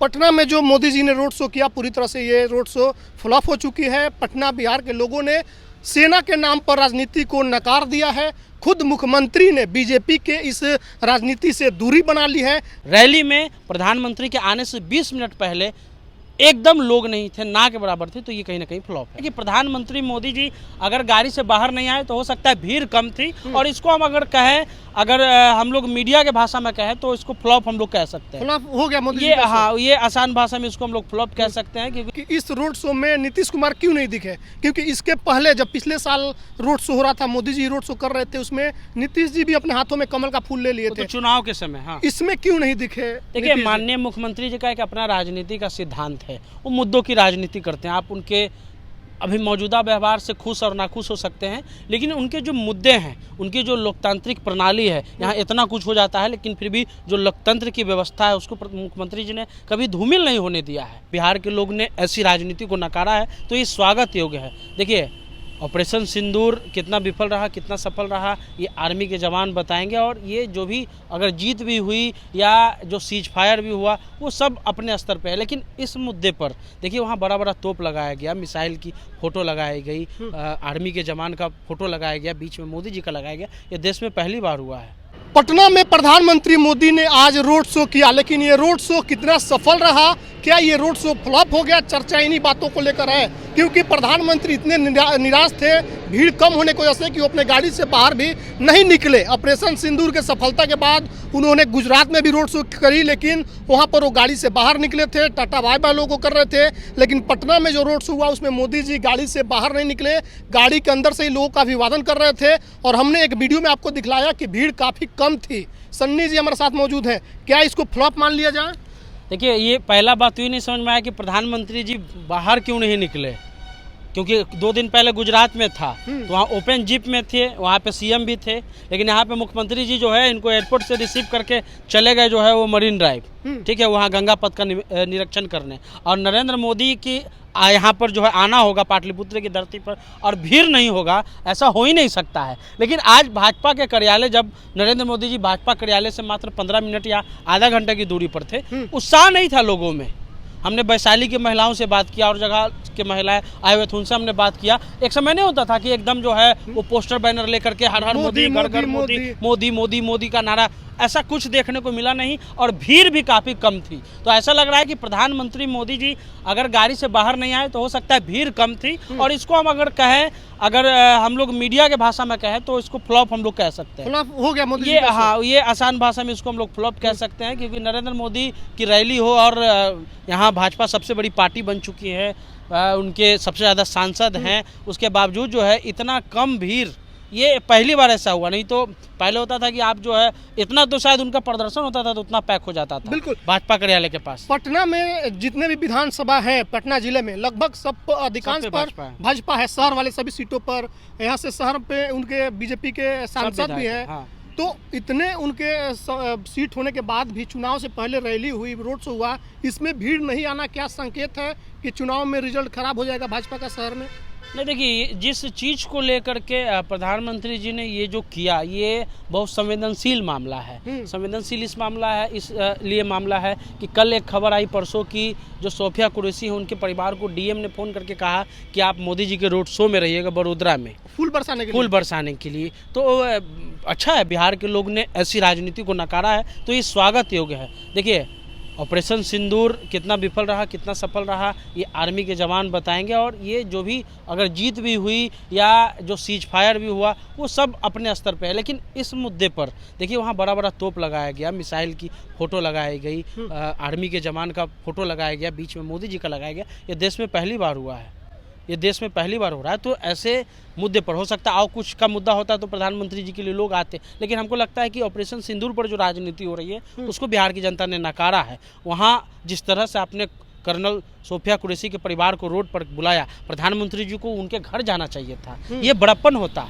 पटना में जो मोदी जी ने रोड शो किया, पूरी तरह से ये रोड शो फ्लॉप हो चुकी है। पटना बिहार के लोगों ने सेना के नाम पर राजनीति को नकार दिया है। खुद मुख्यमंत्री ने बीजेपी के इस राजनीति से दूरी बना ली है। रैली में प्रधानमंत्री के आने से 20 मिनट पहले एकदम लोग नहीं थे, ना के बराबर थे, तो ये कहीं ना कहीं फ्लॉप है कि प्रधानमंत्री मोदी जी अगर गाड़ी से बाहर नहीं आए तो हो सकता है भीड़ कम थी, और इसको हम अगर कहें, अगर हम लोग मीडिया के भाषा में कहें तो इसको फ्लॉप हम लोग कह सकते हैं। फ्लॉप हो गया मोदी ये, हाँ, ये आसान भाषा में इसको हम लोग फ्लॉप कह सकते हैं कि इस रोड शो में नीतीश कुमार क्यों नहीं दिखे, क्योंकि इसके पहले जब पिछले साल रोड शो हो रहा था, मोदी जी रोड शो कर रहे थे, उसमें नीतीश जी भी अपने हाथों में कमल का फूल ले लिए थे, तो चुनाव के समय। हाँ, इसमें क्यों नहीं दिखे? देखिए, माननीय मुख्यमंत्री जी का एक अपना राजनीति का सिद्धांत है, वो मुद्दों की राजनीति करते हैं। आप उनके अभी मौजूदा व्यवहार से खुश और नाखुश हो सकते हैं, लेकिन उनके जो मुद्दे हैं, उनकी जो लोकतांत्रिक प्रणाली है, यहाँ इतना कुछ हो जाता है, लेकिन फिर भी जो लोकतंत्र की व्यवस्था है उसको मुख्यमंत्री जी ने कभी धूमिल नहीं होने दिया है। बिहार के लोग ने ऐसी राजनीति को नकारा है, तो ये स्वागत योग्य है। देखिए, ऑपरेशन सिंदूर कितना विफल रहा, कितना सफल रहा, ये आर्मी के जवान बताएंगे, और ये जो भी अगर जीत भी हुई या जो सीज फायर भी हुआ, वो सब अपने स्तर पे है। लेकिन इस मुद्दे पर देखिए, वहाँ बड़ा बड़ा तोप लगाया गया, मिसाइल की फोटो लगाई गई, आर्मी के जवान का फोटो लगाया गया, बीच में मोदी जी का लगाया गया। ये देश में पहली बार हुआ है। पटना में प्रधानमंत्री मोदी ने आज रोड शो किया, लेकिन ये रोड शो कितना सफल रहा, क्या ये रोड शो फ्लॉप हो गया? चर्चा इन्हीं बातों को लेकर है, क्योंकि प्रधानमंत्री इतने निराश थे भीड़ कम होने की वजह से कि वो अपने गाड़ी से बाहर भी नहीं निकले। ऑपरेशन सिंदूर के सफलता के बाद उन्होंने गुजरात में भी रोड शो करी, लेकिन वहाँ पर वो गाड़ी से बाहर निकले थे, टाटा बाय बाय लोगों को कर रहे थे। लेकिन पटना में जो रोड शो हुआ उसमें मोदी जी गाड़ी से बाहर नहीं निकले, गाड़ी के अंदर से ही लोगों का अभिवादन कर रहे थे, और हमने एक वीडियो में आपको दिखलाया कि भीड़ काफ़ी कम थी। सन्नी जी हमारे साथ मौजूद हैं, क्या इसको फ्लॉप मान लिया जाए? देखिए, ये पहला बात तो ये नहीं समझ में आया कि प्रधानमंत्री जी बाहर क्यों नहीं निकले, क्योंकि 2 दिन पहले गुजरात में था तो वहाँ ओपन जीप में थे, वहाँ पे सीएम भी थे, लेकिन यहाँ पे मुख्यमंत्री जी जो है इनको एयरपोर्ट से रिसीव करके चले गए, जो है वो मरीन ड्राइव, ठीक है, वहाँ गंगा पथ का निरीक्षण करने। और नरेंद्र मोदी की यहाँ पर जो है आना होगा पाटलिपुत्र की धरती पर, और भीड़ नहीं होगा, ऐसा हो ही नहीं सकता है। लेकिन आज भाजपा के कार्यालय, जब नरेंद्र मोदी जी भाजपा कार्यालय से मात्र 15 मिनट या आधा घंटे की दूरी पर थे, उत्साह नहीं था लोगों में। हमने वैशाली की महिलाओं से बात किया और जगह के महिलाएं आए हुए थे, उनसे हमने बात किया। एक समय नहीं होता था कि एकदम जो है वो पोस्टर बैनर लेकर के हर हर मोदी, घर घर मोदी, मोदी मोदी मोदी का नारा, ऐसा कुछ देखने को मिला नहीं, और भीड़ भी काफ़ी कम थी। तो ऐसा लग रहा है कि प्रधानमंत्री मोदी जी अगर गाड़ी से बाहर नहीं आए तो हो सकता है भीड़ कम थी, और इसको हम अगर कहें, अगर हम लोग मीडिया के भाषा में कहें तो इसको फ्लॉप हम लोग कह सकते हैं। फ्लॉप हो गया मोदी ये, हाँ, ये आसान भाषा में इसको हम लोग फ्लॉप कह सकते हैं, क्योंकि नरेंद्र मोदी की रैली हो, और यहाँ भाजपा सबसे बड़ी पार्टी बन चुकी है, उनके सबसे ज़्यादा सांसद हैं, उसके बावजूद जो है इतना कम भीड़, ये पहली बार ऐसा हुआ। नहीं तो पहले होता था कि आप जो है इतना तो शायद उनका प्रदर्शन होता था तो उतना पैक हो जाता था। बिल्कुल, भाजपा कार्यालय के पास। पटना में जितने भी विधानसभा है पटना जिले में, लगभग सब अधिकांश पर भाजपा है। शहर वाले सभी सीटों पर, यहाँ से शहर पे उनके बीजेपी के सांसद भी है। हाँ। तो इतने उनके सीट होने के बाद भी चुनाव से पहले रैली हुई, रोड शो हुआ, इसमें भीड़ नहीं आना क्या संकेत है कि चुनाव में रिजल्ट खराब हो जाएगा भाजपा का शहर में? नहीं, देखिए, जिस चीज़ को लेकर के प्रधानमंत्री जी ने ये जो किया, ये बहुत संवेदनशील मामला है। संवेदनशील इस मामला है, इस लिए मामला है कि कल एक खबर आई परसों की, जो सोफिया कुरैशी है, उनके परिवार को डीएम ने फ़ोन करके कहा कि आप मोदी जी के रोड शो में रहिएगा बड़ोदरा में, फूल बरसाने के लिए। तो अच्छा है, बिहार के लोग ने ऐसी राजनीति को नकारा है, तो ये स्वागत योग्य है। देखिए, ऑपरेशन सिंदूर कितना विफल रहा, कितना सफल रहा, ये आर्मी के जवान बताएंगे, और ये जो भी अगर जीत भी हुई या जो सीज फायर भी हुआ, वो सब अपने स्तर पे है। लेकिन इस मुद्दे पर देखिए, वहाँ बड़ा बड़ा तोप लगाया गया, मिसाइल की फोटो लगाई गई, आर्मी के जवान का फोटो लगाया गया, बीच में मोदी जी का लगाया गया। ये देश में पहली बार हुआ है, ये देश में पहली बार हो रहा है। तो ऐसे मुद्दे पर हो सकता है और कुछ का मुद्दा होता तो प्रधानमंत्री जी के लिए लोग आते, लेकिन हमको लगता है कि ऑपरेशन सिंदूर पर जो राजनीति हो रही है उसको बिहार की जनता ने नकारा है। वहाँ जिस तरह से आपने कर्नल सोफिया कुरैशी के परिवार को रोड पर बुलाया, प्रधानमंत्री जी को उनके घर जाना चाहिए था, ये बड़प्पन होता,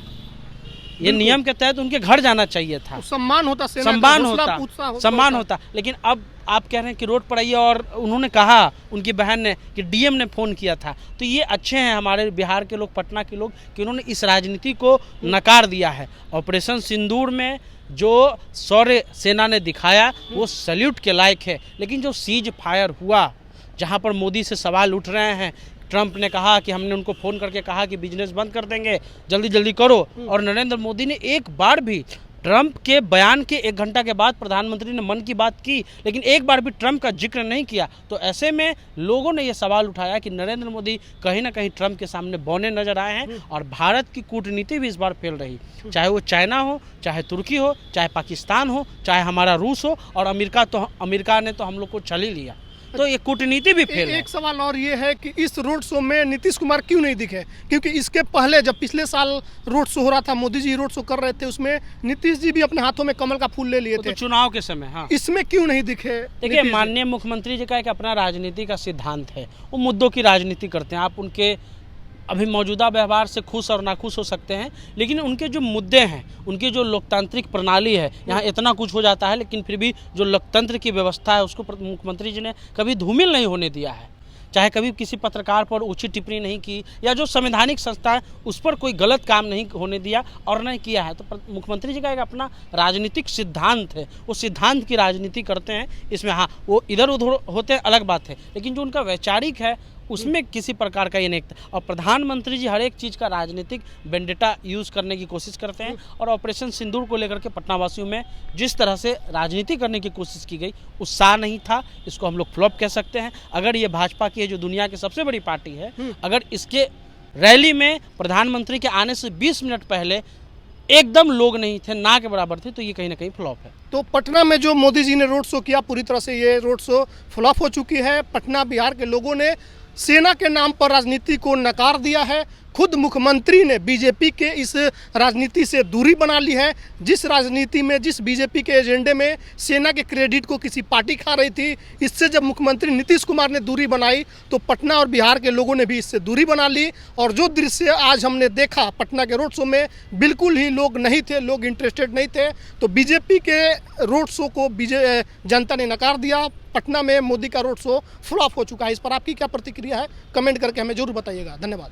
ये नियम के तहत उनके घर जाना चाहिए था, सम्मान होता, सम्मान होता। लेकिन अब आप कह रहे हैं कि रोड पर आइए, और उन्होंने कहा, उनकी बहन ने, कि डीएम ने फ़ोन किया था। तो ये अच्छे हैं हमारे बिहार के लोग, पटना के लोग, कि उन्होंने इस राजनीति को नकार दिया है। ऑपरेशन सिंदूर में जो शौर्य सेना ने दिखाया वो सैल्यूट के लायक है। लेकिन जो सीज फायर हुआ, जहाँ पर मोदी से सवाल उठ रहे हैं, ट्रंप ने कहा कि हमने उनको फ़ोन करके कहा कि बिजनेस बंद कर देंगे, जल्दी जल्दी करो, और नरेंद्र मोदी ने एक बार भी ट्रंप के बयान के 1 घंटा के बाद प्रधानमंत्री ने मन की बात की, लेकिन एक बार भी ट्रंप का जिक्र नहीं किया। तो ऐसे में लोगों ने ये सवाल उठाया कि नरेंद्र मोदी कहीं ना कहीं ट्रंप के सामने बौने नजर आए हैं, और भारत की कूटनीति भी इस बार फेल रही, चाहे वो चाइना हो, चाहे तुर्की हो, चाहे पाकिस्तान हो, चाहे हमारा रूस हो, और अमेरिका ने तो हम लोग को छल ही लिया। तो ये कूटनीति भी फेल है। एक सवाल और ये है कि इस रोड शो में नीतीश कुमार क्यों नहीं दिखे? क्योंकि इसके पहले जब पिछले साल रोड शो हो रहा था, मोदी जी रोड शो कर रहे थे, उसमें नीतीश जी भी अपने हाथों में कमल का फूल ले लिए थे, तो चुनाव के समय। हाँ, इसमें क्यों नहीं दिखे? देखिए, माननीय मुख्यमंत्री जी का एक अपना राजनीति का सिद्धांत है, वो मुद्दों की राजनीति करते हैं। आप उनके अभी मौजूदा व्यवहार से खुश और नाखुश हो सकते हैं, लेकिन उनके जो मुद्दे हैं, उनकी जो लोकतांत्रिक प्रणाली है, यहाँ इतना कुछ हो जाता है, लेकिन फिर भी जो लोकतंत्र की व्यवस्था है उसको मुख्यमंत्री जी ने कभी धूमिल नहीं होने दिया है। चाहे कभी किसी पत्रकार पर ऊंची टिप्पणी नहीं की, या जो संवैधानिक संस्था है उस पर कोई गलत काम नहीं होने दिया और नहीं किया है। तो मुख्यमंत्री जी का एक अपना राजनीतिक सिद्धांत है, वो सिद्धांत की राजनीति करते हैं। इसमें हाँ, वो इधर उधर होते हैं, अलग बात है, लेकिन जो उनका वैचारिक है उसमें किसी प्रकार का ये नहीं। और प्रधानमंत्री जी हर एक चीज़ का राजनीतिक वेंडेटा यूज़ करने की कोशिश करते हैं, और ऑपरेशन सिंदूर को लेकर के पटना वासियों में जिस तरह से राजनीति करने की कोशिश की गई, उत्साह नहीं था। इसको हम लोग फ्लॉप कह सकते हैं। अगर ये भाजपा की है, जो दुनिया की सबसे बड़ी पार्टी है, अगर इसके रैली में प्रधानमंत्री के आने से 20 मिनट पहले एकदम लोग नहीं थे, ना के बराबर थे, तो ये कहीं ना कहीं फ्लॉप है। तो पटना में जो मोदी जी ने रोड शो किया, पूरी तरह से ये रोड शो फ्लॉप हो चुकी है। पटना बिहार के लोगों ने सेना के नाम पर राजनीति को नकार दिया है। खुद मुख्यमंत्री ने बीजेपी के इस राजनीति से दूरी बना ली है। जिस राजनीति में, जिस बीजेपी के एजेंडे में सेना के क्रेडिट को किसी पार्टी खा रही थी, इससे जब मुख्यमंत्री नीतीश कुमार ने दूरी बनाई, तो पटना और बिहार के लोगों ने भी इससे दूरी बना ली। और जो दृश्य आज हमने देखा पटना के रोड शो में, बिल्कुल ही लोग नहीं थे, लोग इंटरेस्टेड नहीं थे। तो बीजेपी के रोड शो को जनता ने नकार दिया। पटना में मोदी का रोड शो फ्लॉप हो चुका है। इस पर आपकी क्या प्रतिक्रिया है? कमेंट करके हमें जरूर बताइएगा। धन्यवाद।